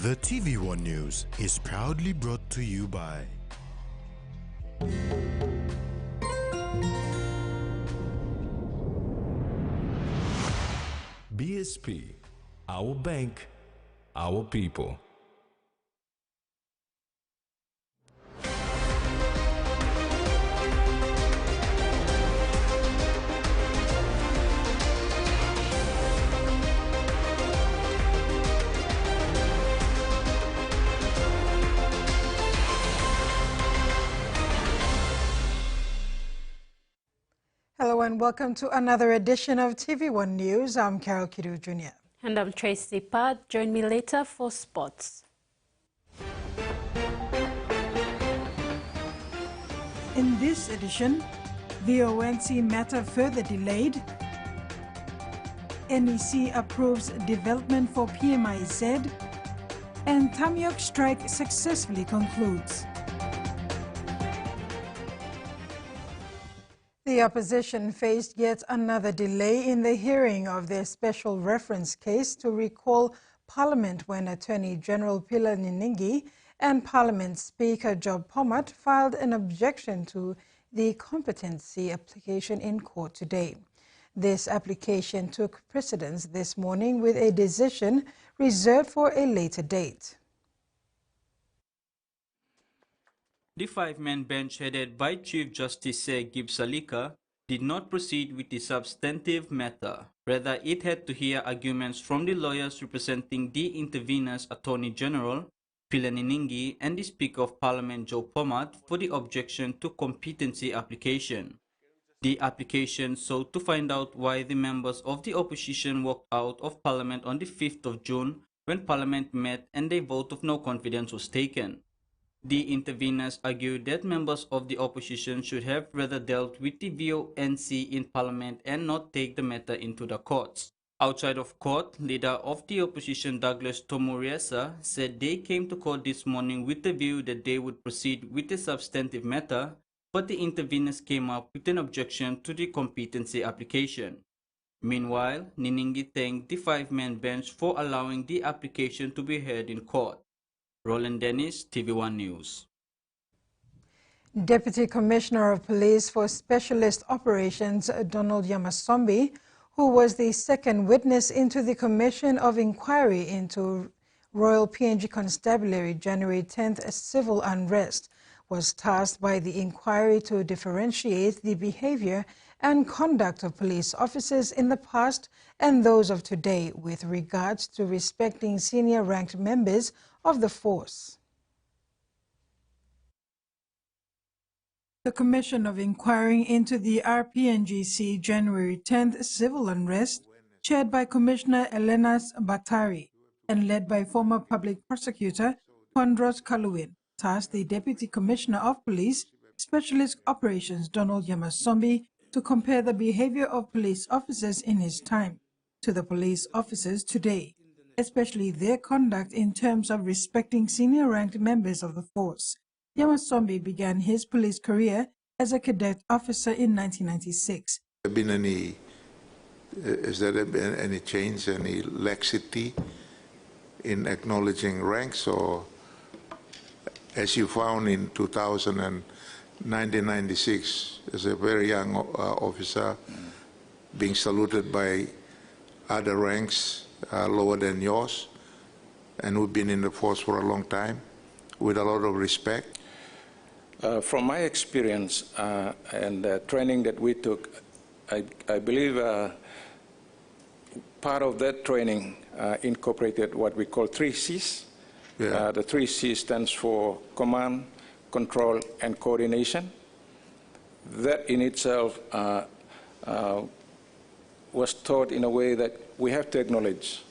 The TVWAN News is proudly brought to you by BSP, our bank, our people. Hello and welcome to another edition of TV1 News. I'm Carol Kidu Jr. And I'm Tracy Pad. Join me later for sports. In this edition, VONC matter further delayed. NEC approves development for PMIZ. And Tamuk Strike successfully concludes. The opposition faced yet another delay in the hearing of their special reference case to recall Parliament when Attorney General Pilar Niningi and Parliament Speaker Job Pomat filed an objection to the competency application in court today. This application took precedence this morning with a decision reserved for a later date. The five-man bench headed by Chief Justice Sir Gibbs Salika did not proceed with the substantive matter. Rather, it had to hear arguments from the lawyers representing the interveners Attorney General Pilar Niningi and the Speaker of Parliament Joe Pomat for the objection to competency application. The application sought to find out why the members of the opposition walked out of Parliament on the 5th of June when Parliament met and a vote of no confidence was taken. The interveners argued that members of the opposition should have rather dealt with the VONC in Parliament and not take the matter into the courts. Outside of court, leader of the opposition Douglas Tomuriesa said they came to court this morning with the view that they would proceed with the substantive matter, but the interveners came up with an objection to the competency application. Meanwhile, Niningi thanked the five-man bench for allowing the application to be heard in court. Roland Dennis, TV1 News. Deputy Commissioner of Police for Specialist Operations Donald Yamasombi, who was the second witness into the Commission of Inquiry into Royal PNG Constabulary January 10th civil unrest, was tasked by the inquiry to differentiate the behavior and conduct of police officers in the past and those of today with regards to respecting senior ranked members of the force. The Commission of Inquiry into the RPNGC January 10th civil unrest, chaired by Commissioner Elenas Batari and led by former Public Prosecutor Pondros Kaluwin, tasked the Deputy Commissioner of Police, Specialist Operations Donald Yamasombi to compare the behavior of police officers in his time to the police officers today, especially their conduct in terms of respecting senior-ranked members of the force. Yamasombi began his police career as a cadet officer in 1996. Has there been any change, any laxity in acknowledging ranks, or as you found in 2000 and 1996 as a very young officer being saluted by other ranks lower than yours, and who've been in the force for a long time with a lot of respect? From my experience and the training that we took, I believe part of that training incorporated what we call 3 C's. Yeah. The 3 C's stands for command, control, and coordination. That in itself was taught in a way that we have to acknowledge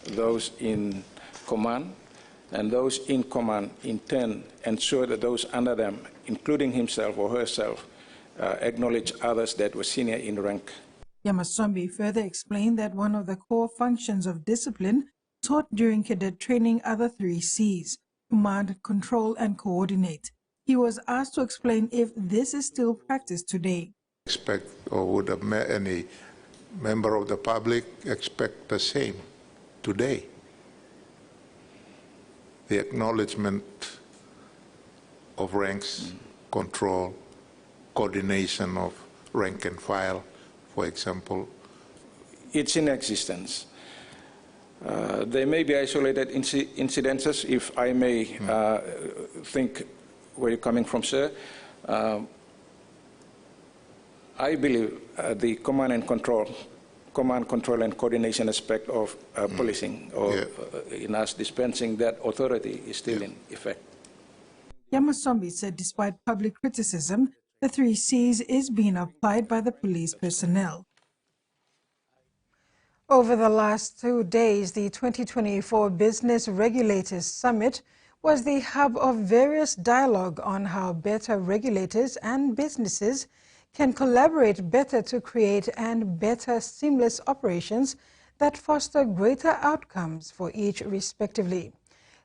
those in command, and those in command in turn ensure that those under them, including himself or herself, acknowledge others that were senior in rank. Yamasombi further explained that one of the core functions of discipline taught during cadet training are the 3 C's: command, control, and coordinate. He was asked to explain if this is still practiced today. Expect, or would any member of the public expect the same today? the acknowledgement of ranks, control, coordination of rank and file, for example? It's in existence. There may be isolated incidences, if I may think where you're coming from, sir. I believe the command, control, and coordination aspect of policing, or in us dispensing that authority, is still in effect. Yamasombi said despite public criticism, the 3 Cs is being applied by the police personnel. Over the last 2 days, the 2024 Business Regulators Summit was the hub of various dialogue on how better regulators and businesses can collaborate better to create and better seamless operations that foster greater outcomes for each respectively.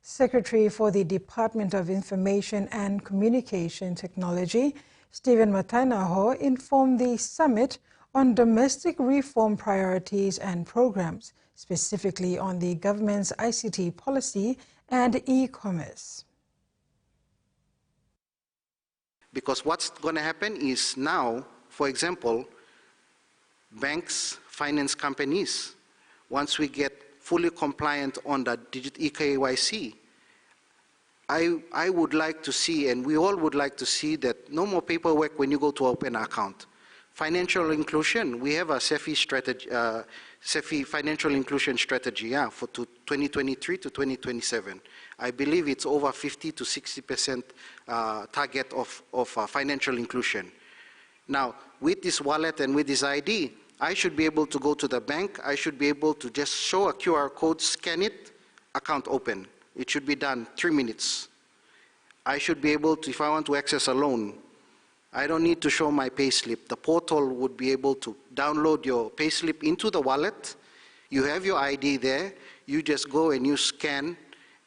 Secretary for the Department of Information and Communication Technology, Stephen Matainaho, informed the summit on domestic reform priorities and programs, specifically on the government's ICT policy and e-commerce. Because what's going to happen is now, for example, banks, finance companies, once we get fully compliant on the eKYC, I would like to see, and we all would like to see, that no more paperwork when you go to open an account. Financial inclusion, we have a CEFI strategy, CEFI financial inclusion strategy, for 2023 to 2027. I believe it's over 50 to 60% target of financial inclusion. Now, with this wallet and with this ID, I should be able to go to the bank. I should be able to just show a QR code, scan it, account open. It should be done 3 minutes. I should be able to, if I want to access a loan, I don't need to show my payslip. The portal would be able to download your payslip into the wallet. You have your ID there. You just go and you scan,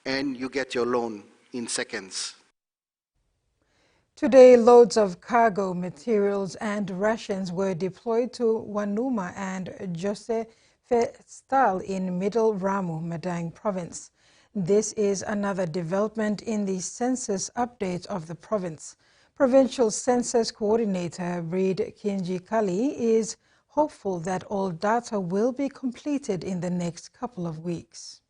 and you get your loan in seconds. Today, loads of cargo, materials and rations were deployed to Wanuma and Jose Festal in Middle Ramu, Madang Province. This is another development in the census update of the province. Provincial Census Coordinator Breed Kinji Kali is hopeful that all data will be completed in the next couple of weeks.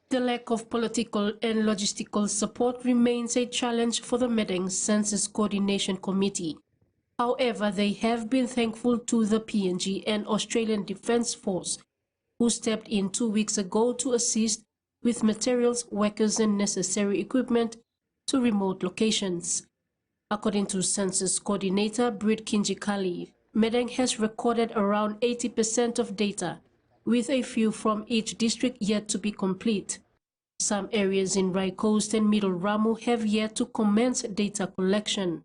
The lack of political and logistical support remains a challenge for the Madang Census Coordination Committee. However, they have been thankful to the PNG and Australian Defence Force, who stepped in 2 weeks ago to assist with materials, workers and necessary equipment to remote locations. According to Census Coordinator Breed Kinji Kali, Madang has recorded around 80% of data, with a few from each district yet to be complete. Some areas in Rai Coast and Middle Ramu have yet to commence data collection.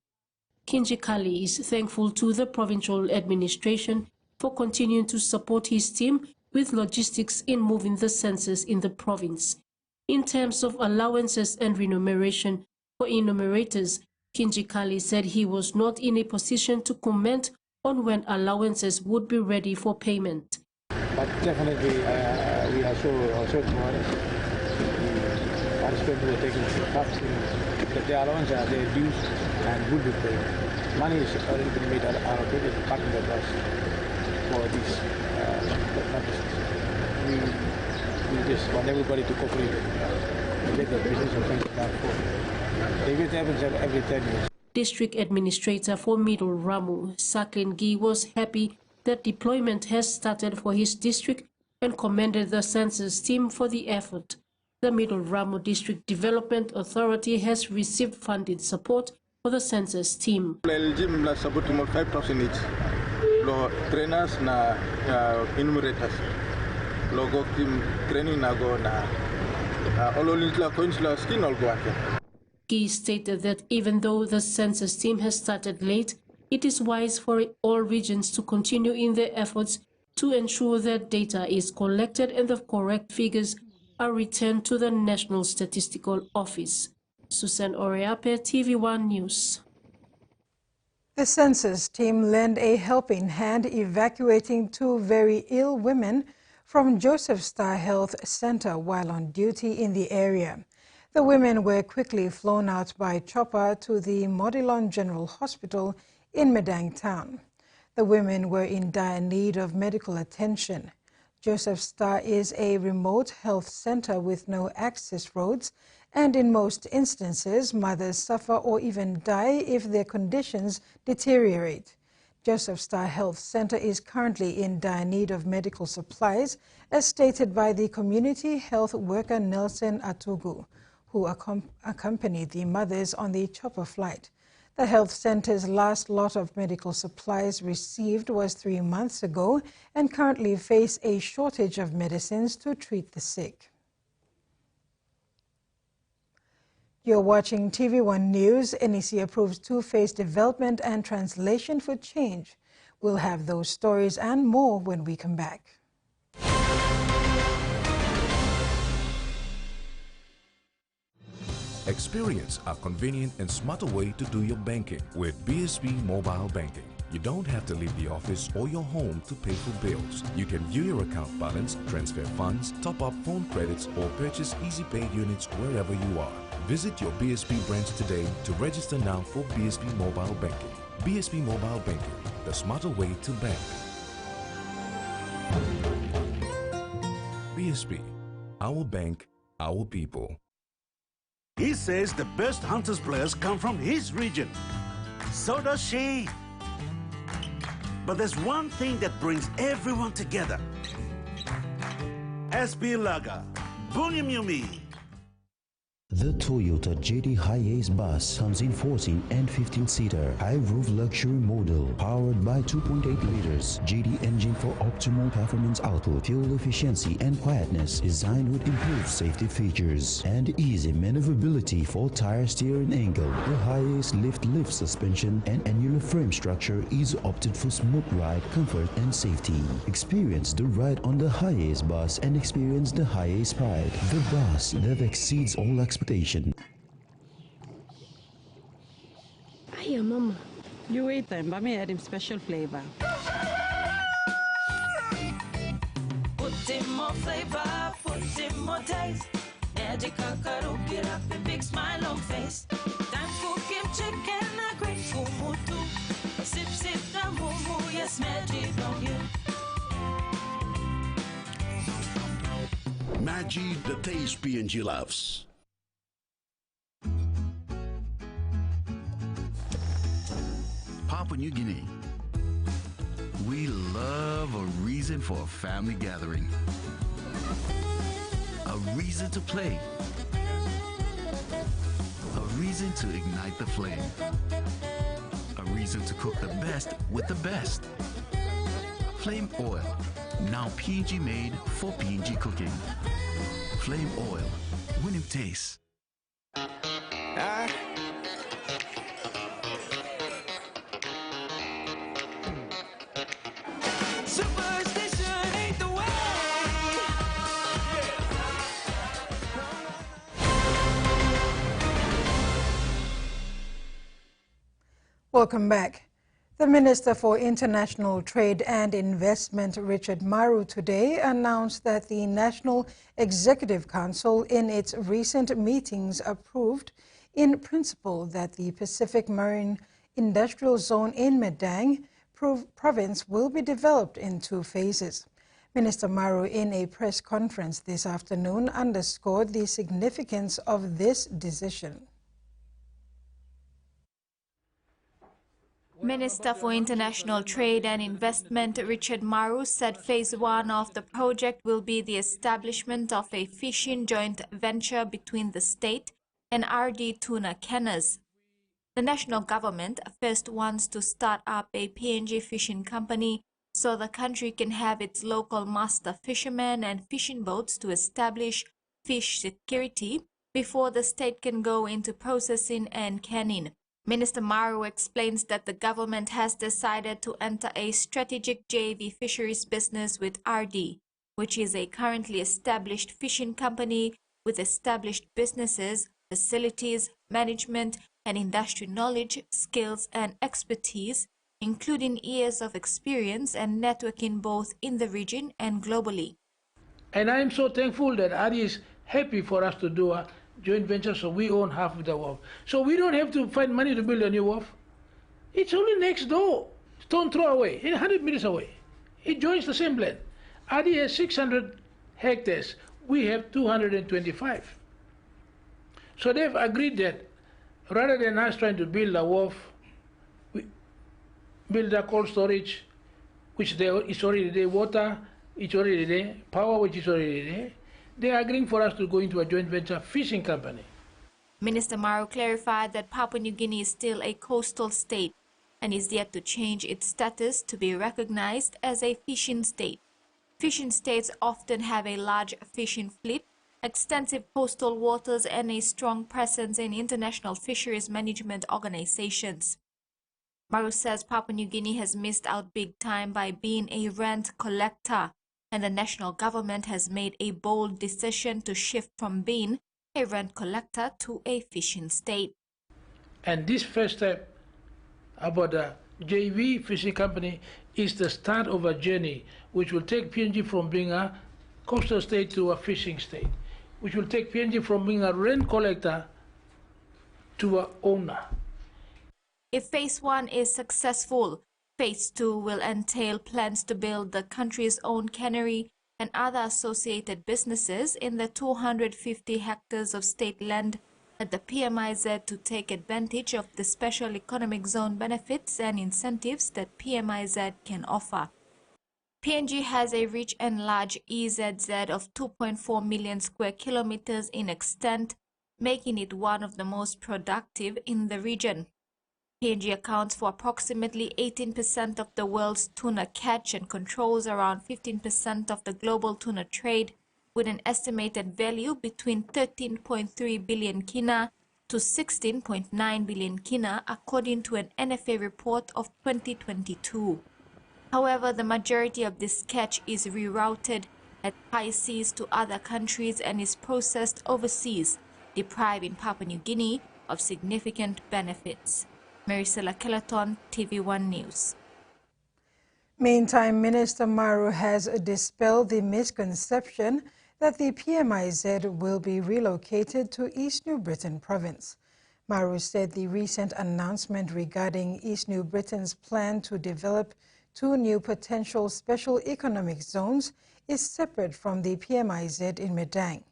Kinji Kali is thankful to the provincial administration for continuing to support his team with logistics in moving the census in the province. In terms of allowances and remuneration for enumerators, Kinji Kali said he was not in a position to comment on when allowances would be ready for payment. But definitely, we are also tomorrow. The participants who are taking part, the allowance are their dues and would be paid. Money is already been made allocated partly by us for these purposes. We just want everybody to cooperate and get the business of things done for. It happens every 10 years. District Administrator for Middle Ramu, Saklin Gi, was happy that deployment has started for his district and commended the census team for the effort. The Middle Ramu District Development Authority has received funding support for the census team. Eligible support 5,000 each. Trainers na enumerators. Logo team training na go na ololintla coinsla skin all go ake. He stated that even though the census team has started late, it is wise for all regions to continue in their efforts to ensure that data is collected and the correct figures are returned to the National Statistical Office. Susan Oreape, TVWAN News. The census team lent a helping hand evacuating 2 very ill women from Joseph Star Health Center while on duty in the area. The women were quickly flown out by chopper to the Modilon General Hospital in Medang town. The women were in dire need of medical attention. Joseph Star is a remote health center with no access roads, and in most instances, mothers suffer or even die if their conditions deteriorate. Joseph Star Health Center is currently in dire need of medical supplies, as stated by the community health worker Nelson Atugu, who accompanied the mothers on the chopper flight. The health center's last lot of medical supplies received was 3 months ago and currently face a shortage of medicines to treat the sick. You're watching TVWAN News. NEC approves two-phase development and translation for change. We'll have those stories and more when we come back. Experience a convenient and smarter way to do your banking with BSB Mobile Banking. You don't have to leave the office or your home to pay for bills. You can view your account balance, transfer funds, top up phone credits, or purchase Easy Pay units wherever you are. Visit your BSB branch today to register now for BSB Mobile Banking. BSB Mobile Banking, the smarter way to bank. BSB, our bank, our people. He says the best Hunters players come from his region. So does she. But there's one thing that brings everyone together. SB Laga, Bunyamyumi. The Toyota JD Hiace bus comes in 14 and 15-seater high-roof luxury model powered by 2.8 liters JD engine for optimal performance output, fuel efficiency and quietness, designed with improved safety features and easy maneuverability for tire steering angle. The Hiace lift suspension and annular frame structure is opted for smooth ride, comfort and safety. Experience the ride on the Hiace bus and experience the Hiace pride, the bus that exceeds all expectations. Hiya, Mama. You wait then, but me add him special flavor. Put in more flavor, put in more taste. Magic kakaru, get up a big smile on face. Time for kim chicken, a great kumutu. Sip, sip, the moo, yes, magic on you. Maggi, the taste PNG loves. Papua New Guinea. We love a reason for a family gathering. A reason to play. A reason to ignite the flame. A reason to cook the best with the best. Flame Oil, now PNG made for PNG cooking. Flame Oil, winning taste. Welcome back. The Minister for International Trade and Investment, Richard Maru, today announced that the National Executive Council in its recent meetings approved in principle that the Pacific Marine Industrial Zone in Medang province will be developed in 2 phases. Minister Maru, in a press conference this afternoon, underscored the significance of this decision. Minister for International Trade and Investment Richard Maru said Phase 1 of the project will be the establishment of a fishing joint venture between the state and RD Tuna Canners. The national government first wants to start up a PNG fishing company so the country can have its local master fishermen and fishing boats to establish fish security before the state can go into processing and canning. Minister Maru explains that the government has decided to enter a strategic JV fisheries business with RD, which is a currently established fishing company with established businesses, facilities, management, and industry knowledge, skills, and expertise, including years of experience and networking both in the region and globally. And I am so thankful that ADI is happy for us to do a joint venture, so we own half of the wharf. So we don't have to find money to build a new wharf. It's only next door, stone throw away, 100 meters away. It joins the same land. ADI has 600 hectares. We have 225. So they've agreed that rather than us trying to build a wharf, we build a cold storage, which is already there, water, it's already there, power, which is already there. They are agreeing for us to go into a joint venture fishing company. Minister Maru clarified that Papua New Guinea is still a coastal state and is yet to change its status to be recognized as a fishing state. Fishing states often have a large fishing fleet, extensive coastal waters, and a strong presence in international fisheries management organizations. Maru says Papua New Guinea has missed out big time by being a rent collector, and the national government has made a bold decision to shift from being a rent collector to a fishing state. And this first step about the JV fishing company is the start of a journey which will take PNG from being a coastal state to a fishing state, which will take PNG from being a rent collector to an owner. If Phase 1 is successful, Phase 2 will entail plans to build the country's own cannery and other associated businesses in the 250 hectares of state land at the PMIZ to take advantage of the special economic zone benefits and incentives that PMIZ can offer. PNG has a rich and large EZZ of 2.4 million square kilometers in extent, making it one of the most productive in the region. PNG accounts for approximately 18% of the world's tuna catch and controls around 15% of the global tuna trade, with an estimated value between 13.3 billion kina to 16.9 billion kina, according to an NFA report of 2022. However, the majority of this catch is rerouted at high seas to other countries and is processed overseas, depriving Papua New Guinea of significant benefits. Maricela Kelaton, TV1 News. Meantime, Minister Maru has dispelled the misconception that the PMIZ will be relocated to East New Britain province. Maru said the recent announcement regarding East New Britain's plan to develop 2 new potential special economic zones is separate from the PMIZ in Medang.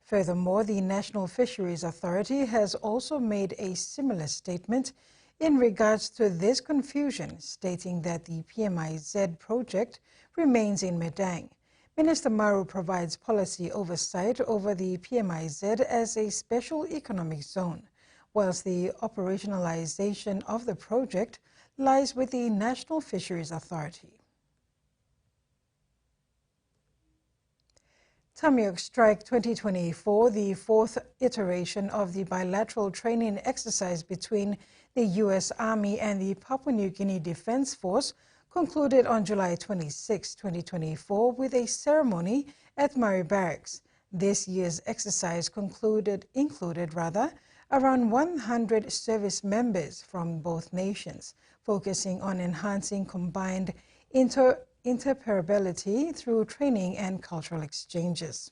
Furthermore, the National Fisheries Authority has also made a similar statement in regards to this confusion, stating that the PMIZ project remains in Medang. Minister Maru provides policy oversight over the PMIZ as a special economic zone, whilst the operationalization of the project lies with the National Fisheries Authority. Tamuk Strike 2024, the 4th iteration of the bilateral training exercise between the U.S. Army and the Papua New Guinea Defense Force, concluded on July 26, 2024, with a ceremony at Murray Barracks. This year's exercise included around 100 service members from both nations, focusing on enhancing combined interoperability through training and cultural exchanges.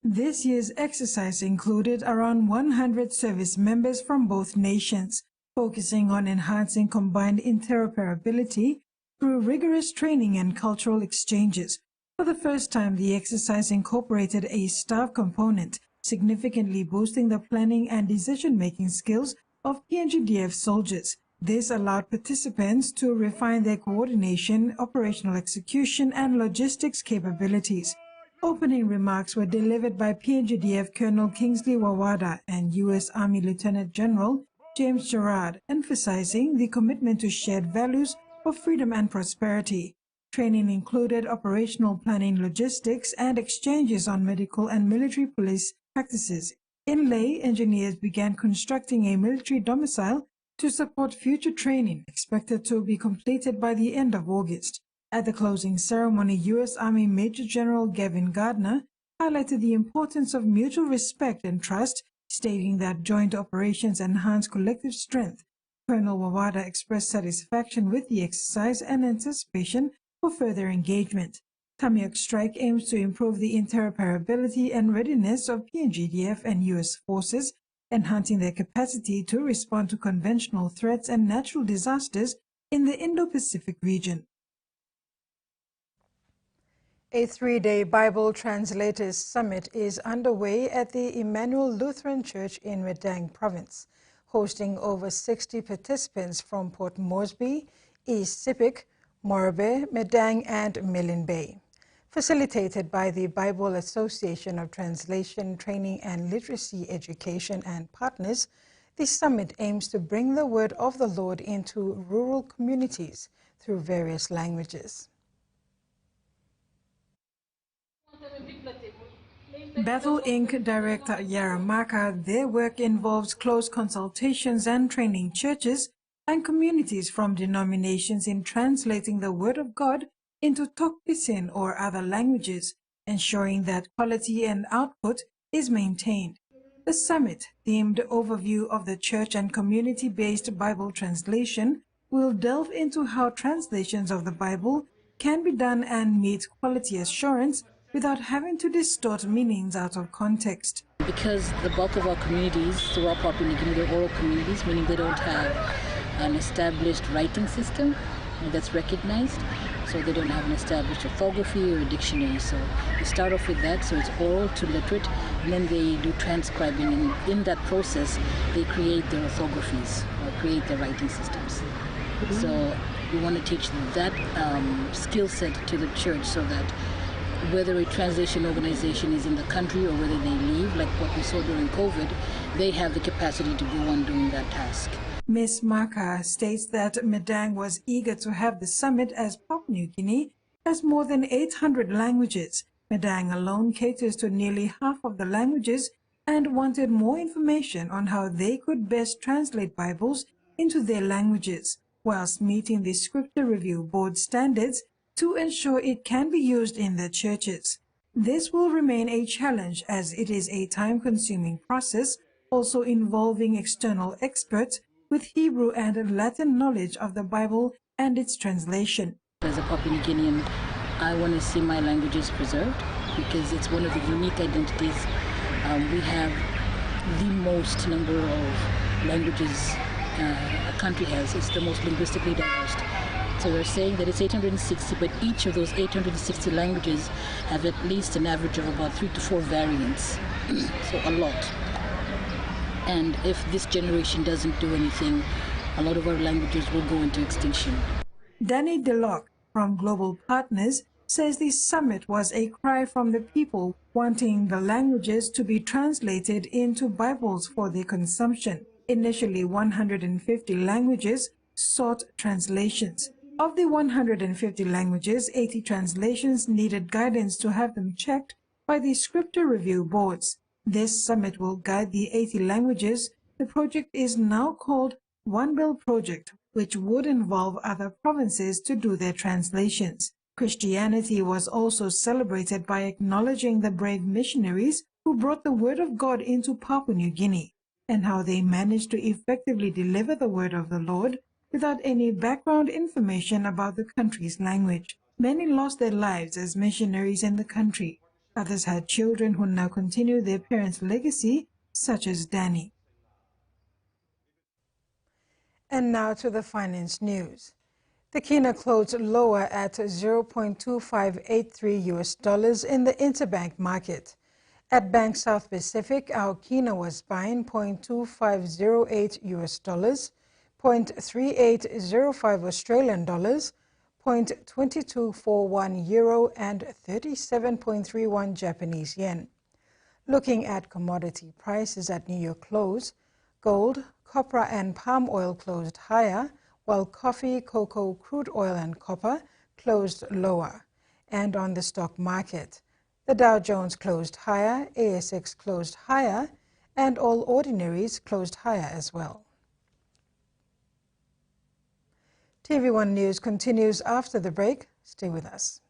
This year's exercise included around 100 service members from both nations, focusing on enhancing combined interoperability through rigorous training and cultural exchanges. For the first time, the exercise incorporated a staff component, significantly boosting the planning and decision-making skills of PNGDF soldiers. This allowed participants to refine their coordination, operational execution, and logistics capabilities. Opening remarks were delivered by PNGDF Colonel Kingsley Wawada and U.S. Army Lieutenant General James Gerard, emphasizing the commitment to shared values of freedom and prosperity. Training included operational planning, logistics, and exchanges on medical and military police practices. In Leh, engineers began constructing a military domicile to support future training, expected to be completed by the end of August. At the closing ceremony, U.S. Army Major General Gavin Gardner highlighted the importance of mutual respect and trust, stating that joint operations enhance collective strength. Colonel Wawada expressed satisfaction with the exercise and anticipation for further engagement. Tamuk Strike aims to improve the interoperability and readiness of PNGDF and U.S. forces, enhancing their capacity to respond to conventional threats and natural disasters in the Indo-Pacific region. A three-day Bible Translators Summit is underway at the Emmanuel Lutheran Church in Medang Province, hosting over 60 participants from Port Moresby, East Sepik, Morobe, Medang, and Milne Bay. Facilitated by the Bible Association of Translation, Training and Literacy Education and partners, the summit aims to bring the word of the Lord into rural communities through various languages. Bethel Inc. Director Yaramaka, their work involves close consultations and training churches and communities from denominations in translating the Word of God into Tok Pisin or other languages, ensuring that quality and output is maintained. The summit, themed Overview of the Church and Community-Based Bible Translation, will delve into how translations of the Bible can be done and meet quality assurance without having to distort meanings out of context. Because the bulk of our communities throughout Papua New Guinea are oral communities, meaning they don't have an established writing system that's recognized, so they don't have an established orthography or a dictionary. So we start off with that, so it's oral to literate, and then they do transcribing, and in that process they create their orthographies or create their writing systems. So we want to teach that skill set to the church, so that whether a translation organization is in the country or whether they leave, like what we saw during COVID, they have the capacity to go on doing that task. Ms. Maka states that Medang was eager to have the summit as Papua New Guinea has more than 800 languages. Medang alone caters to nearly half of the languages and wanted more information on how they could best translate Bibles into their languages, whilst meeting the Scripture Review Board standards to ensure it can be used in their churches. This will remain a challenge as it is a time-consuming process, also involving external experts with Hebrew and Latin knowledge of the Bible and its translation. As a Papua New Guinean, I want to see my languages preserved because it's one of the unique identities. We have the most number of languages a country has. It's the most linguistically diverse. So we're saying that it's 860, but each of those 860 languages have at least an average of about 3 to 4 variants, so a lot. And if this generation doesn't do anything, a lot of our languages will go into extinction. Danny DeLocke from Global Partners says the summit was a cry from the people wanting the languages to be translated into Bibles for their consumption. Initially, 150 languages sought translations. Of the 150 languages, 80 translations needed guidance to have them checked by the Scripture Review Boards. This summit will guide the 80 languages. The project is now called One Bill Project, which would involve other provinces to do their translations. Christianity was also celebrated by acknowledging the brave missionaries who brought the Word of God into Papua New Guinea, and how they managed to effectively deliver the Word of the Lord without any background information about the country's language. Many lost their lives as missionaries in the country. Others had children who now continue their parents' legacy, such as Danny. And now to the finance news. The Kina closed lower at $0.2583 US in the interbank market. At Bank South Pacific, our Kina was buying $0.2508 US, $0.3805 Australian dollars, $0.2241 euro, and 37.31 Japanese yen. Looking at commodity prices at New York close, gold, copra, and palm oil closed higher, while coffee, cocoa, crude oil, and copper closed lower. And on the stock market, the Dow Jones closed higher, ASX closed higher, and all ordinaries closed higher as well. TVWAN News continues after the break. Stay with us.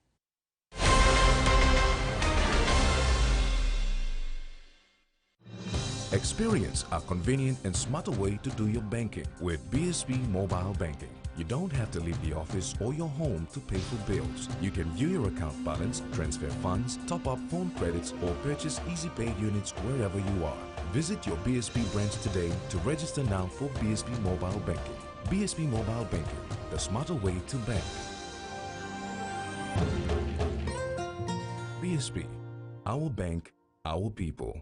Experience a convenient and smarter way to do your banking with BSB Mobile Banking. You don't have to leave the office or your home to pay for bills. You can view your account balance, transfer funds, top up phone credits, or purchase Easy Pay units wherever you are. Visit your BSP branch today to register now for BSP Mobile Banking. BSP Mobile Banking, the smarter way to bank. BSP, our bank, our people.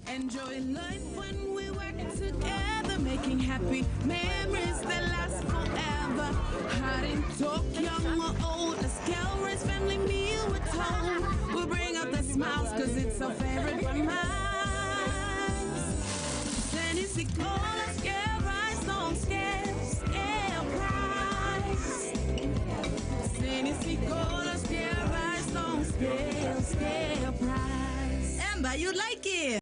Enjoying life when we work together, making happy memories that last forever. Hiding, talk, young or old, a scale race, family meal with home. We'll bring out the smiles cause it's our favorite one Census, call us, scale rise, don't scale price. Census, call us, scale rise, don't scale price. Amber, you like it?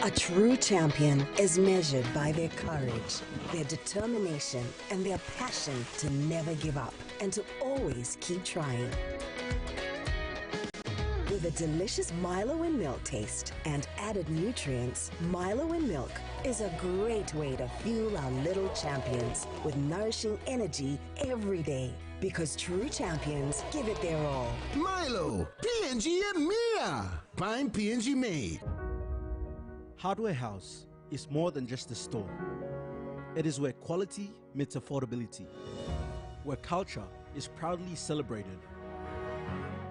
A true champion is measured by their courage, their determination, and their passion to never give up and to always keep trying. With a delicious Milo in milk taste and added nutrients, Milo in milk is a great way to fuel our little champions with nourishing energy every day. Because true champions give it their all. Milo, PNG and Mia. Find PNG made. Hardware House is more than just a store. It is where quality meets affordability, where culture is proudly celebrated.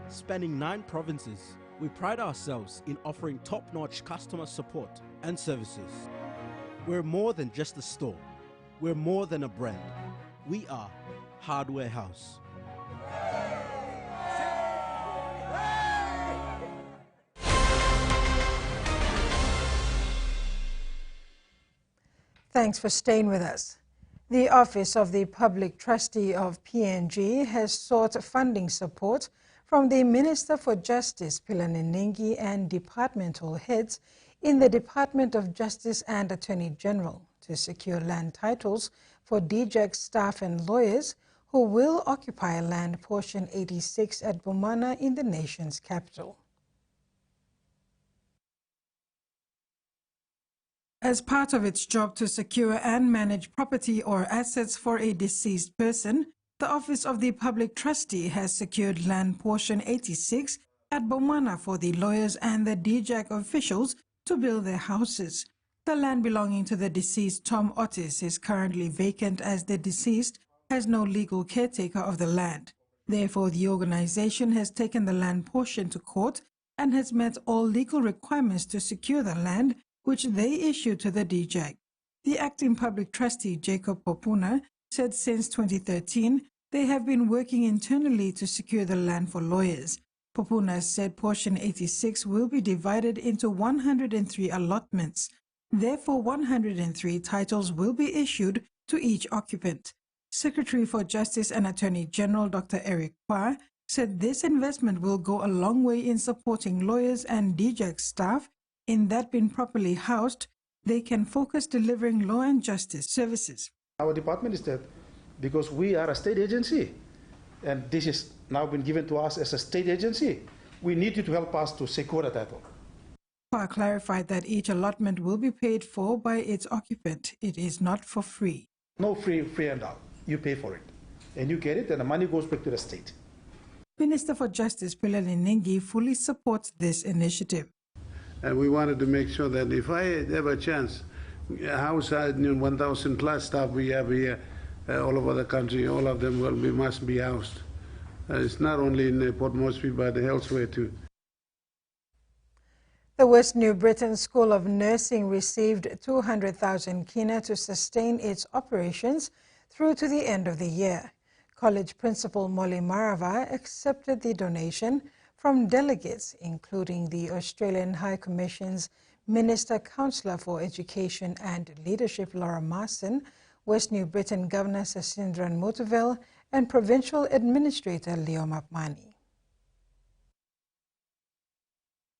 Spanning 9 provinces, we pride ourselves in offering top-notch customer support and services. We're more than just a store. We're more than a brand. We are Hardware House. Thanks for staying with us. The Office of the Public Trustee of PNG has sought funding support from the Minister for Justice, Philani Nengi, and departmental heads in the Department of Justice and Attorney General to secure land titles for DJAG staff and lawyers who will occupy land portion 86 at Bomana in the nation's capital. As part of its job to secure and manage property or assets for a deceased person, the Office of the Public Trustee has secured land portion 86 at Bomana for the lawyers and the DJAG officials to build their houses. The land belonging to the deceased Tom Otis is currently vacant as the deceased has no legal caretaker of the land. Therefore, the organization has taken the land portion to court and has met all legal requirements to secure the land, which they issued to the DJAG. The acting public trustee, Jacob Popuna, said since 2013, they have been working internally to secure the land for lawyers. Popuna said portion 86 will be divided into 103 allotments. Therefore, 103 titles will be issued to each occupant. Secretary for Justice and Attorney General Dr. Eric Kwa said this investment will go a long way in supporting lawyers and DJAG staff in that being properly housed, they can focus delivering law and justice services. Our department is that because we are a state agency, and this is now been given to us as a state agency, we need you to help us to secure the title. Kwa clarified that each allotment will be paid for by its occupant. It is not for free. No free handout. You pay for it. And you get it, and the money goes back to the state. Minister for Justice, Philani Nengi, fully supports this initiative. And we wanted to make sure that if I have a chance, house 1,000 plus staff we have here all over the country, all of them must be housed. It's not only in Port Moresby, but elsewhere too. The West New Britain School of Nursing received 200,000 kina to sustain its operations through to the end of the year. College Principal Molly Marava accepted the donation from delegates, including the Australian High Commission's Minister Councillor for Education and Leadership, Laura Marson, West New Britain Governor Sasindran Motovale, and Provincial Administrator Leo Mapmani.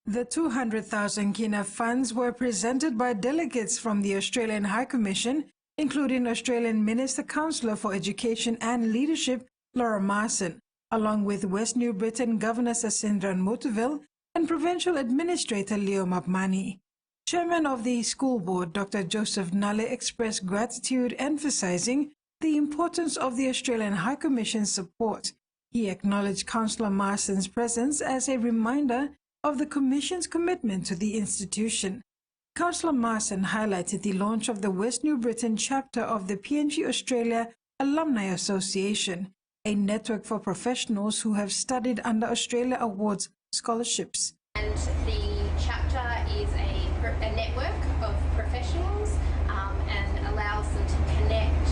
The 200,000 kina funds were presented by delegates from the Australian High Commission, including Australian Minister Councillor for Education and Leadership Laura Marson, along with West New Britain Governor Sasindran Motovale and Provincial Administrator Leo Mapmani. Chairman of the School Board, Dr. Joseph Nale, expressed gratitude, emphasizing the importance of the Australian High Commission's support. He acknowledged Councillor Marson's presence as a reminder of the Commission's commitment to the institution. Councillor Marson highlighted the launch of the West New Britain chapter of the PNG Australia Alumni Association, a network for professionals who have studied under Australia Awards scholarships. And the chapter is a network of professionals and allows them to connect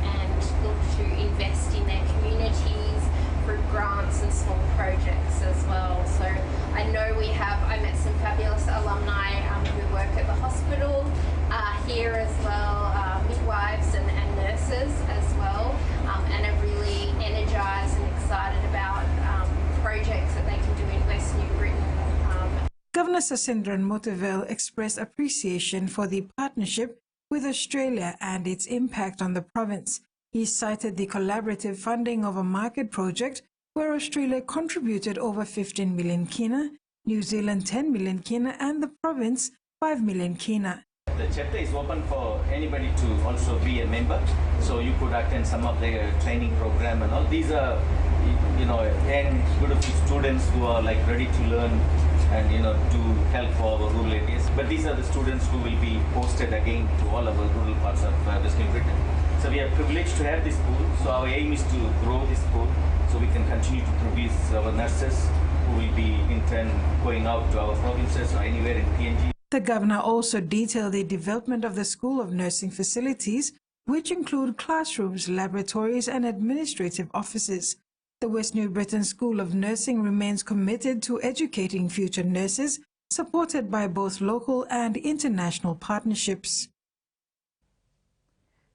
and look to invest in their communities through grants and small projects as well. So I know I met some fabulous alumni who work at the hospital here as well, midwives and nurses as well, and are really energised and excited about projects that they can do in West New Britain. Governor Sasindran Motovale expressed appreciation for the partnership with Australia and its impact on the province. He cited the collaborative funding of a market project where Australia contributed over 15 million kina, New Zealand 10 million kina, and the province 5 million kina. The chapter is open for anybody to also be a member, so you could attend some of the training program and all. These are, young, beautiful students who are like ready to learn and to help for our rural areas. But these are the students who will be posted again to all our rural parts of West New Britain. So we are privileged to have this school. So our aim is to grow this school so we can continue to produce our nurses who will be in turn going out to our provinces or anywhere in PNG. The Governor also detailed the development of the School of Nursing facilities, which include classrooms, laboratories, and administrative offices. The West New Britain School of Nursing remains committed to educating future nurses, supported by both local and international partnerships.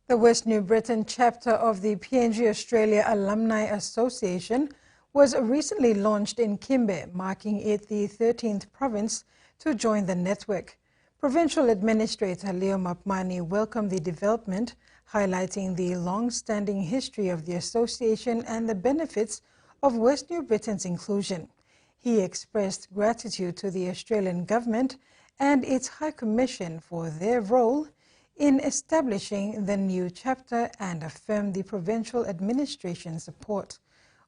The West New Britain chapter of the PNG Australia Alumni Association was recently launched in Kimbe, marking it the 13th province to join the network. Provincial Administrator Leo Mapmani welcomed the development, highlighting the long-standing history of the association and the benefits of West New Britain's inclusion. He expressed gratitude to the Australian government and its High Commission for their role in establishing the new chapter and affirmed the provincial administration's support.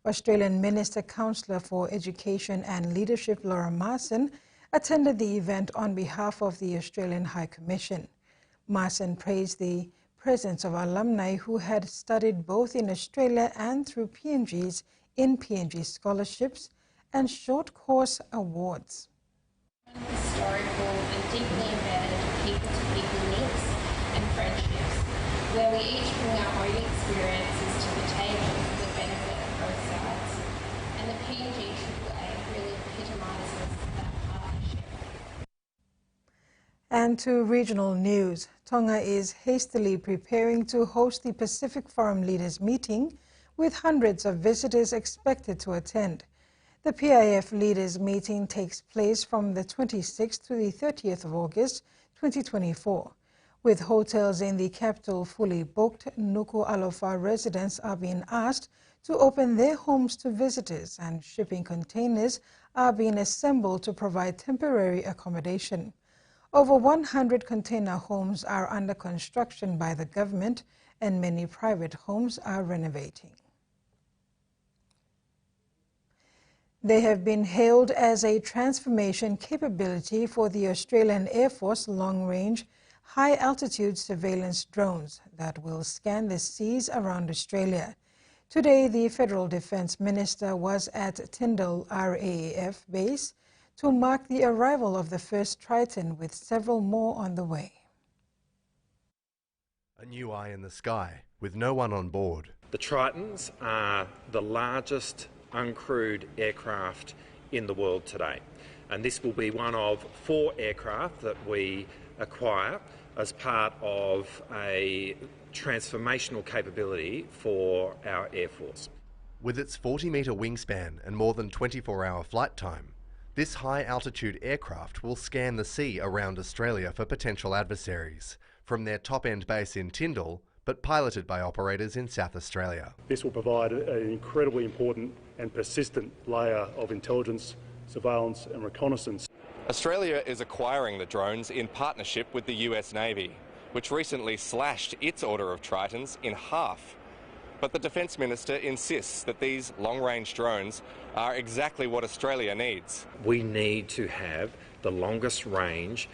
Australian Minister Councillor for Education and Leadership Laura Marson attended the event on behalf of the Australian High Commission. Marson praised the presence of alumni who had studied both in Australia and through PNG's in PNG scholarships and short course awards. Historical and deeply embedded people-to-people links and friendships, where we each bring our own experiences to the table for the benefit of both sides. And the PNG AAA really epitomises that partnership. And to regional news, Tonga is hastily preparing to host the Pacific Forum Leaders meeting, with hundreds of visitors expected to attend. The PIF Leaders meeting takes place from the 26th to the 30th of August 2024. With hotels in the capital fully booked, Nuku Alofa residents are being asked to open their homes to visitors, and shipping containers are being assembled to provide temporary accommodation. Over 100 container homes are under construction by the government, and many private homes are renovating. They have been hailed as a transformation capability for the Australian Air Force long-range, high-altitude surveillance drones that will scan the seas around Australia. Today, the Federal Defence Minister was at Tyndall RAAF base to mark the arrival of the first Triton, with several more on the way. A new eye in the sky, with no one on board. The Tritons are the largest uncrewed aircraft in the world today, and this will be one of 4 aircraft that we acquire as part of a transformational capability for our Air Force. With its 40-metre wingspan and more than 24-hour flight time, this high-altitude aircraft will scan the sea around Australia for potential adversaries, from their top-end base in Tyndall, but piloted by operators in South Australia. This will provide an incredibly important and persistent layer of intelligence, surveillance and reconnaissance. Australia is acquiring the drones in partnership with the US Navy, which recently slashed its order of Tritons in half. But the Defence Minister insists that these long-range drones are exactly what Australia needs. We need to have the longest range,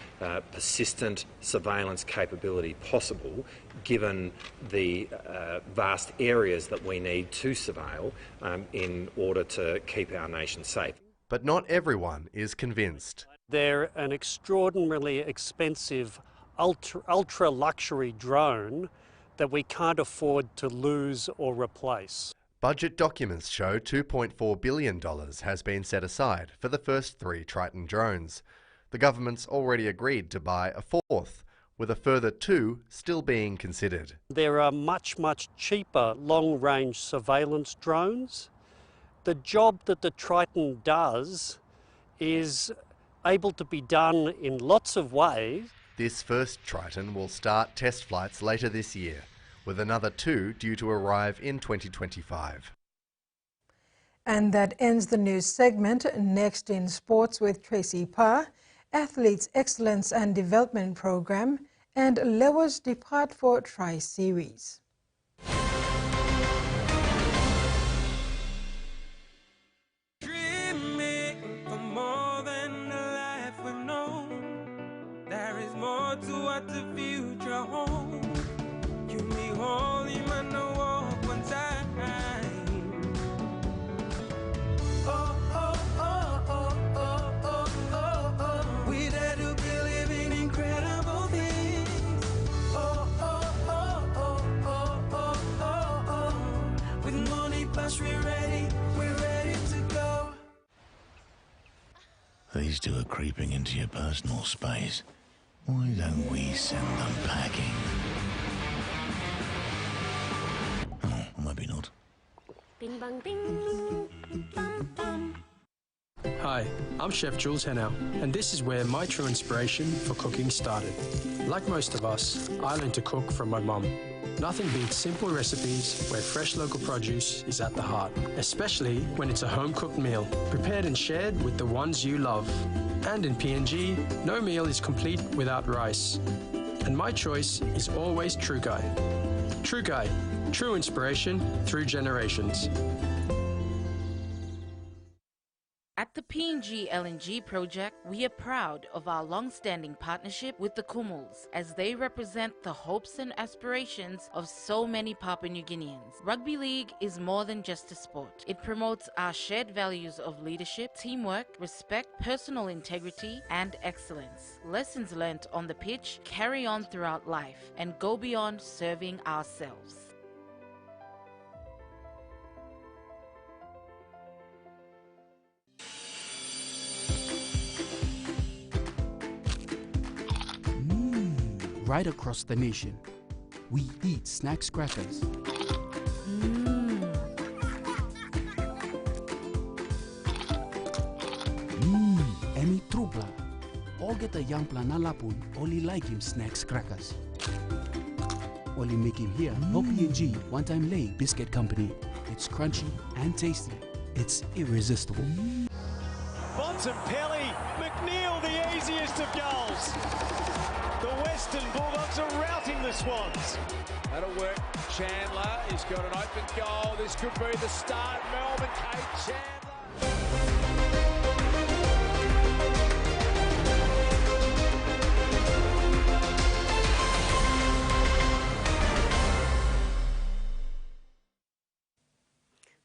persistent surveillance capability possible, given the vast areas that we need to surveil in order to keep our nation safe. But not everyone is convinced. They're an extraordinarily expensive, ultra-luxury drone that we can't afford to lose or replace. Budget documents show $2.4 billion has been set aside for the first 3 Triton drones. The government's already agreed to buy a 4th, with a further 2 still being considered. There are much cheaper long-range surveillance drones. The job that the Triton does is able to be done in lots of ways. This first Triton will start test flights later this year, with another 2 due to arrive in 2025. And that ends the news segment. Next in sports with Tracy Parr, Athletes Excellence and Development Program, and Lewis depart for Tri-Series. To what the future holds. You me holy man, no walk one time. Oh, oh, oh, oh, oh, oh, oh, oh. We dare to believe in incredible things. Oh, oh, oh, oh, oh, oh, oh, oh. With money plus we're ready to go. These 2 are creeping into your personal space. Why don't we send them packing? Oh, maybe not. Bing bang bing. Bum, bum. Hi, I'm Chef Jules Henao, and this is where my true inspiration for cooking started. Like most of us, I learned to cook from my mum. Nothing beats simple recipes where fresh local produce is at the heart, especially when it's a home-cooked meal, prepared and shared with the ones you love. And in PNG, no meal is complete without rice. And my choice is always True Guy. True Guy, true inspiration through generations. At the PNG LNG project, we are proud of our long-standing partnership with the Kumuls, as they represent the hopes and aspirations of so many Papua New Guineans. Rugby league is more than just a sport. It promotes our shared values of leadership, teamwork, respect, personal integrity, and excellence. Lessons learnt on the pitch carry on throughout life and go beyond serving ourselves. Right across the nation, we eat snacks crackers. Emi trupla. All get a young plana lapun, only like him snacks crackers. Only make him here, no PNG, one-time lay biscuit company. It's crunchy and tasty. It's irresistible. Bontempelli, McNeil, the easiest of goals. The Western Bulldogs are routing the Swans. That'll work. Chandler has got an open goal. This could be the start. Melbourne, Kate Chandler.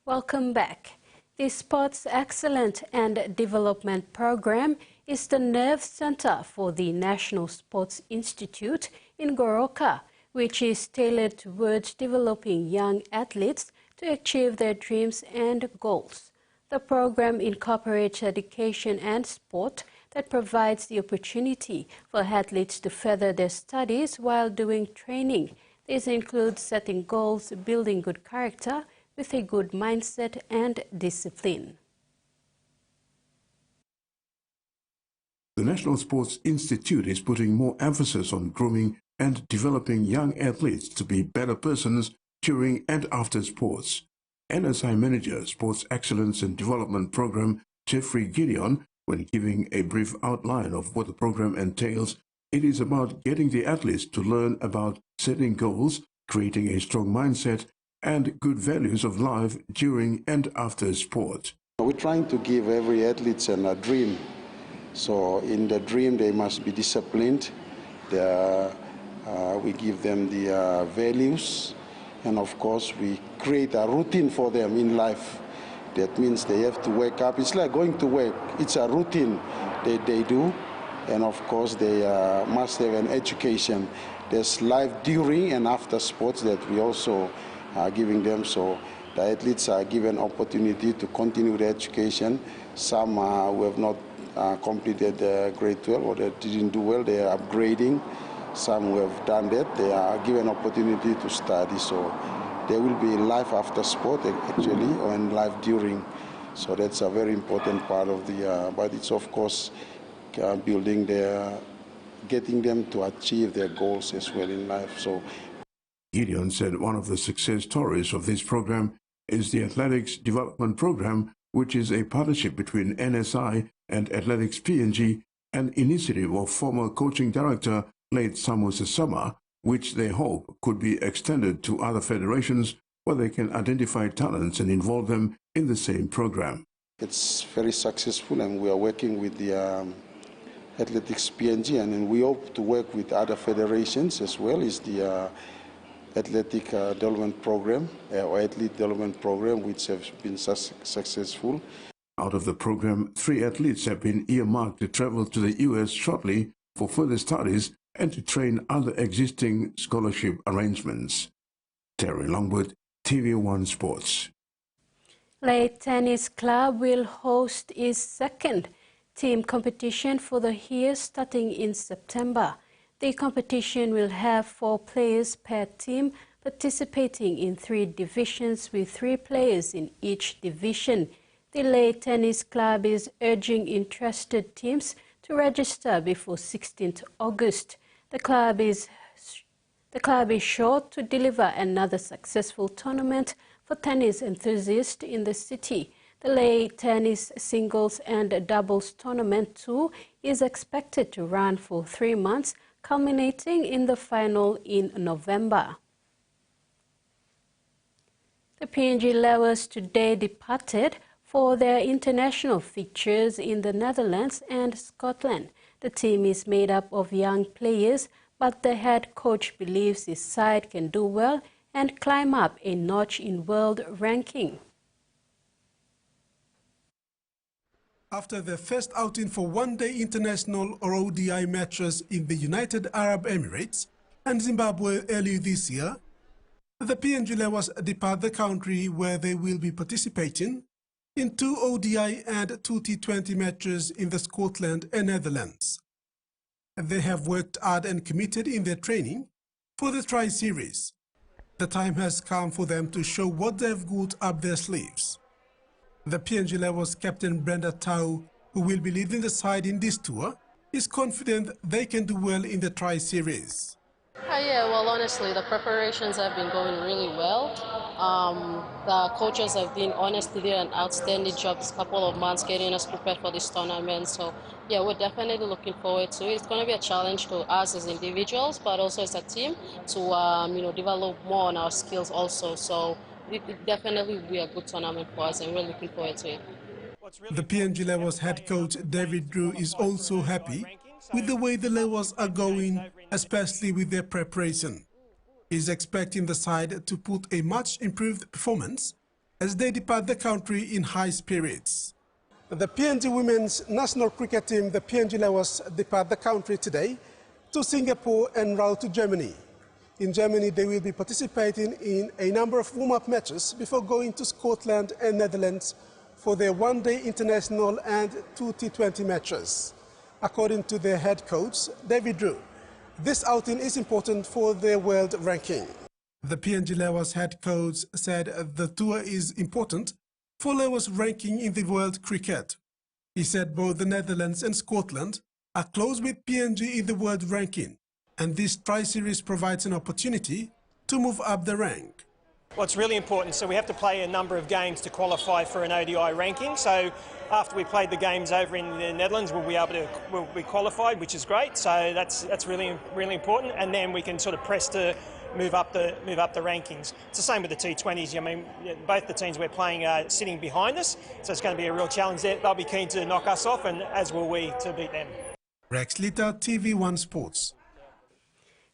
Welcome back. The Sports Excellence and Development Program is the nerve center for the National Sports Institute in Goroka, which is tailored towards developing young athletes to achieve their dreams and goals. The program incorporates education and sport that provides the opportunity for athletes to further their studies while doing training. These include setting goals, building good character with a good mindset and discipline. The National Sports Institute is putting more emphasis on grooming and developing young athletes to be better persons during and after sports. NSI Manager, Sports Excellence and Development Program, Jeffrey Gideon, when giving a brief outline of what the program entails, it is about getting the athletes to learn about setting goals, creating a strong mindset, and good values of life during and after sport. We're trying to give every athlete a dream. So in the dream, they must be disciplined. We give them the values, and of course, we create a routine for them in life. That means they have to wake up. It's like going to work. It's a routine that they do, and of course, they must have an education. There's life during and after sports that we also are giving them. So the athletes are given opportunity to continue their education. Some who have not completed grade 12 or that didn't do well, they are upgrading. Some who have done that, they are given opportunity to study. So there will be life after sport actually, and life during. So that's a very important part of the, but it's of course building getting them to achieve their goals as well in life. So Gideon said one of the success stories of this program is the Athletics Development Program, which is a partnership between NSI and Athletics PNG, an initiative of former coaching director late Samu Sesama, which they hope could be extended to other federations where they can identify talents and involve them in the same program. It's very successful, and we are working with the Athletics PNG, and we hope to work with other federations as well. Is the Athletic Development Program or Athlete Development Program, which have been successful. Out of the program, 3 athletes have been earmarked to travel to the US shortly for further studies and to train other existing scholarship arrangements. Terry Longwood, TV1 Sports. Lake Tennis Club will host its second team competition for the year starting in September. The competition will have 4 players per team participating in 3 divisions with 3 players in each division. The Lake Tennis Club is urging interested teams to register before 16th August. The club is sure to deliver another successful tournament for tennis enthusiasts in the city. The Lake Tennis Singles and Doubles Tournament 2 is expected to run for 3 months, culminating in the final in November. The PNG Lewers today departed for their international fixtures in the Netherlands and Scotland. The team is made up of young players, but the head coach believes his side can do well and climb up a notch in world ranking. After their first outing for one-day international or ODI matches in the United Arab Emirates and Zimbabwe earlier this year, the PNG Lewers depart the country where they will be participating in 2 ODI and 2 T20 matches in the Scotland and Netherlands. They have worked hard and committed in their training for the Tri-Series. The time has come for them to show what they've got up their sleeves. The PNG Lewers captain Brenda Tau, who will be leading the side in this tour, is confident they can do well in the Tri-Series. Yeah, well, honestly, the preparations have been going really well. The coaches have been honestly did an outstanding job this couple of months getting us prepared for this tournament. So, yeah, we're definitely looking forward to it. It's going to be a challenge to us as individuals, but also as a team to develop more on our skills also. So, it definitely will be a good tournament for us, and we're looking forward to it. The PNG Lewers head coach David Drew is also happy with the way the Lewers are going, especially with their preparation. He's expecting the side to put a much improved performance as they depart the country in high spirits. The PNG women's national cricket team, the PNG Lewers, depart the country today to Singapore en route to Germany. In Germany, they will be participating in a number of warm-up matches before going to Scotland and Netherlands for their one-day international and 2 T20 matches. According to their head coach, David Drew, This outing is important for their world ranking. The PNG Lewas head coach said the tour is important for Lewas' ranking in the world cricket. He said both the Netherlands and Scotland are close with PNG in the world ranking, and this tri-series provides an opportunity to move up the rank. Well, it's really important. So we have to play a number of games to qualify for an ODI ranking. So after we played the games over in the Netherlands, we'll be qualified, which is great. So that's really important. And then we can sort of press to move up the rankings. It's the same with the T20s. I mean, both the teams we're playing are sitting behind us, so it's going to be a real challenge there. They'll be keen to knock us off, and as will we to beat them. Rex Litter, TVWAN Sports.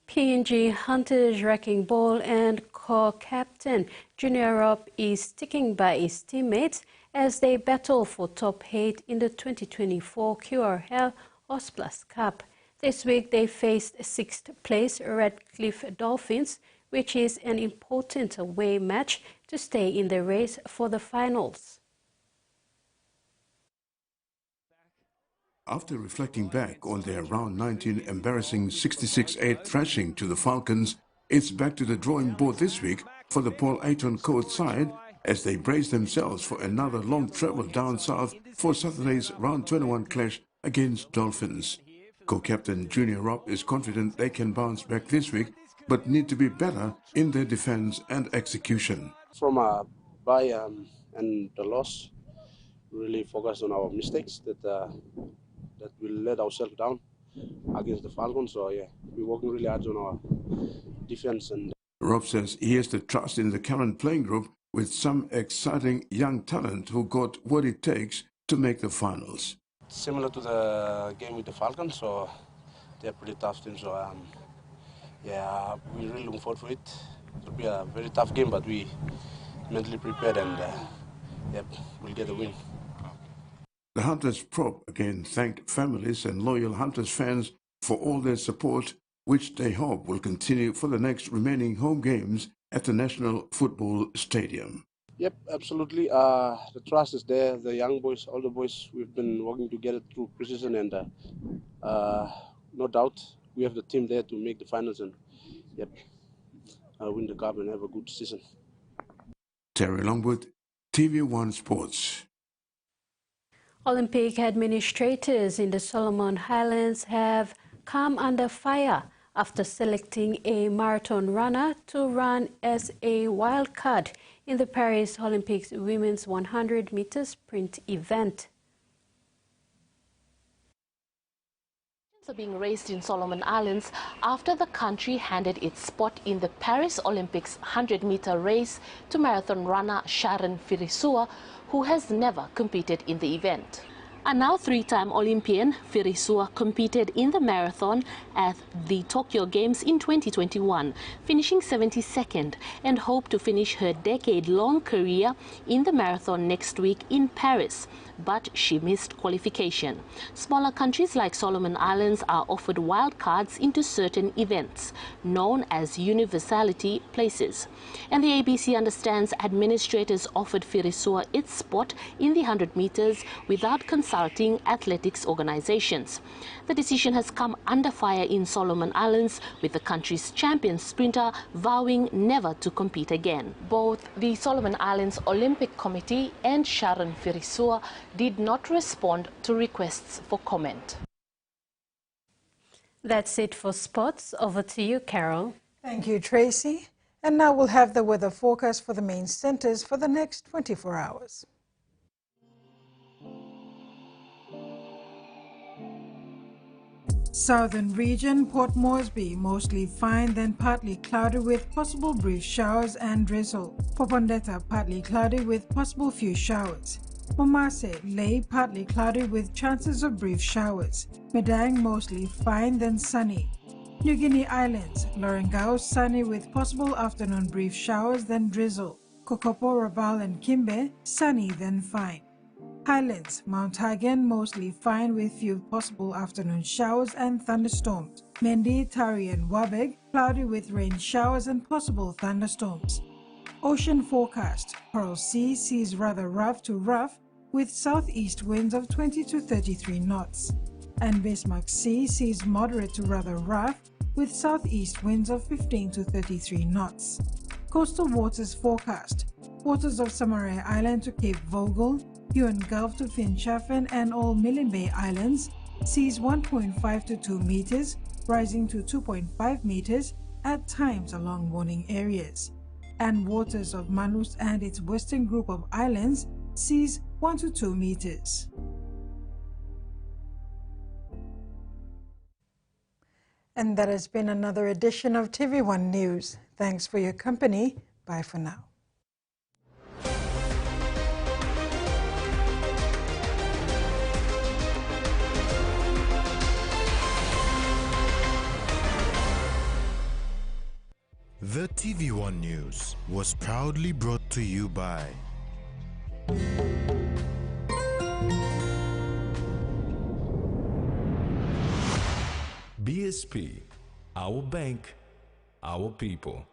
PNG Hunters wrecking ball and co-captain Junior Rob is sticking by his teammates as they battle for top 8 in the 2024 QRL Ausplus Cup. This week they faced 6th place Redcliffe Dolphins, which is an important away match to stay in the race for the finals. After reflecting back on their round 19 embarrassing 66-8 thrashing to the Falcons, it's back to the drawing board this week for the Paul Ayton coach side as they brace themselves for another long travel down south for Saturday's round 21 clash against Dolphins. Co-captain Junior Rob is confident they can bounce back this week, but need to be better in their defense and execution. From a bye and the loss, really focus on our mistakes that we let ourselves down against the Falcons. So yeah, we're working really hard on our defense. And Rob says he has the trust in the current playing group with some exciting young talent who got what it takes to make the finals. Similar to the game with the Falcons, so they're pretty tough team. So yeah, we're really looking forward to it. It'll be a very tough game, but we mentally prepared, and yep, we'll get the win. The Hunters prop again thanked families and loyal Hunters fans for all their support, which they hope will continue for the next remaining home games at the National Football Stadium. Yep, absolutely. The trust is there. The young boys, all the boys, we've been working together through preseason, and no doubt we have the team there to make the finals and yep, win the cup and have a good season. Terry Longwood, TV1 Sports. Olympic administrators in the Solomon Islands have come under fire after selecting a marathon runner to run as a wild card in the Paris Olympics women's 100 meter sprint event. Are being raised in Solomon Islands after the country handed its spot in the Paris Olympics 100-meter race to marathon runner Sharon Firisua, who has never competed in the event. A now three-time Olympian, Firisua competed in the marathon at the Tokyo Games in 2021, finishing 72nd, and hoped to finish her decade-long career in the marathon next week in Paris, but she missed qualification. Smaller countries like Solomon Islands are offered wildcards into certain events, known as universality places. And the ABC understands administrators offered Firisua its spot in the 100 meters without consulting athletics organizations. The decision has come under fire in Solomon Islands, with the country's champion sprinter vowing never to compete again. Both the Solomon Islands Olympic Committee and Sharon Firisua did not respond to requests for comment. That's it for sports. Over to you, Carol. Thank you, Tracy. And now we'll have the weather forecast for the main centers for the next 24 hours. Southern region, Port Moresby, mostly fine, then partly cloudy with possible brief showers and drizzle. Popondetta, partly cloudy with possible few showers. Momase, Ley, partly cloudy with chances of brief showers. Medang, mostly fine, then sunny. New Guinea Islands, Lorengau, sunny with possible afternoon brief showers, then drizzle. Kokopo, Rabaul and Kimbe, sunny, then fine. Highlands, Mount Hagen, mostly fine with few possible afternoon showers and thunderstorms. Mendi, Tari and Wabeg, cloudy with rain showers and possible thunderstorms. Ocean forecast, Coral Sea sees rather rough to rough with southeast winds of 20 to 33 knots. and Bismarck Sea sees moderate to rather rough with southeast winds of 15 to 33 knots. Coastal waters forecast: waters of Samarai Island to Cape Vogel, Huon Gulf to Finschhafen and all Milne Bay Islands, seas 1.5 to 2 meters, rising to 2.5 meters at times along warning areas. And waters of Manus and its western group of islands, seas 1 to 2 meters. And that has been another edition of TV1 News. Thanks for your company. Bye for now. The TV1 News was proudly brought to you by BSP, our bank, our people.